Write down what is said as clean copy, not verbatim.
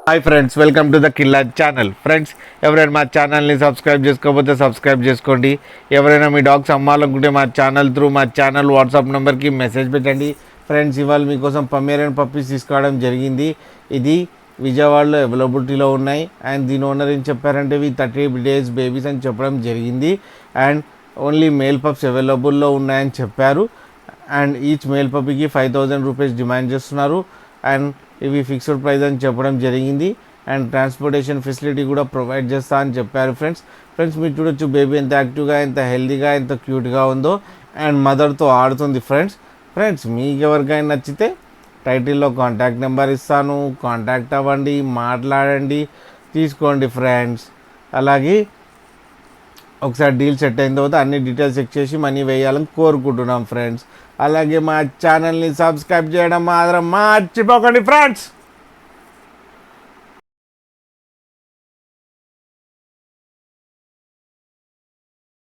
Hi friends, welcome to the Killa channel. Friends, ఎవరైనా మా ఛానల్ని సబ్స్క్రైబ్ చేసుకోకపోతే సబ్స్క్రైబ్ చేసుకోండి. ఎవరైనా మీ డాగ్స్ అమ్మాలనుకుంటే మా ఛానల్ వాట్సాప్ నెంబర్కి మెసేజ్ పెట్టండి. ఫ్రెండ్స్, ఇవాళ మీకోసం పమేరియన్ పప్పీస్ తీసుకోవడం జరిగింది. ఇది విజయవాడలో అవైలబిలిటీలో ఉన్నాయి. అండ్ దీని ఓనర్ ఏం చెప్పారంటే ఇవి 30 days బేబీస్ అని చెప్పడం జరిగింది. అండ్ ఓన్లీ మేల్ పప్స్ అవైలబుల్లో ఉన్నాయని చెప్పారు. అండ్ ఈచ్ మేల్ పప్పీకి 5,000 రూపీస్ డిమాండ్ చేస్తున్నారు. అండ్ ఇవి ఫిక్స్డ్ ప్రైస్ అని చెప్పడం జరిగింది. అండ్ ట్రాన్స్పోర్టేషన్ ఫెసిలిటీ కూడా ప్రొవైడ్ చేస్తా అని చెప్పారు. ఫ్రెండ్స్ మీరు చూడొచ్చు బేబీ ఎంత యాక్టివ్గా, ఎంత హెల్తీగా, ఎంత క్యూట్గా ఉందో. అండ్ మదర్తో ఆడుతుంది. ఫ్రెండ్స్ మీకు ఎవరికైనా నచ్చితే టైటిల్లో కాంటాక్ట్ నెంబర్ ఇస్తాను, కాంటాక్ట్ అవ్వండి, మాట్లాడండి, తీసుకోండి ఫ్రెండ్స్. అలాగే ఒకసారి డీల్ సెట్ అయిన తర్వాత అన్ని డీటెయిల్స్ చెక్ చేసి మనీ వేయాలని కోరుకుంటున్నాం ఫ్రెండ్స్. అలాగే మా ఛానల్ని సబ్స్క్రైబ్ చేయడం మాత్రం మర్చిపోకండి ఫ్రెండ్స్.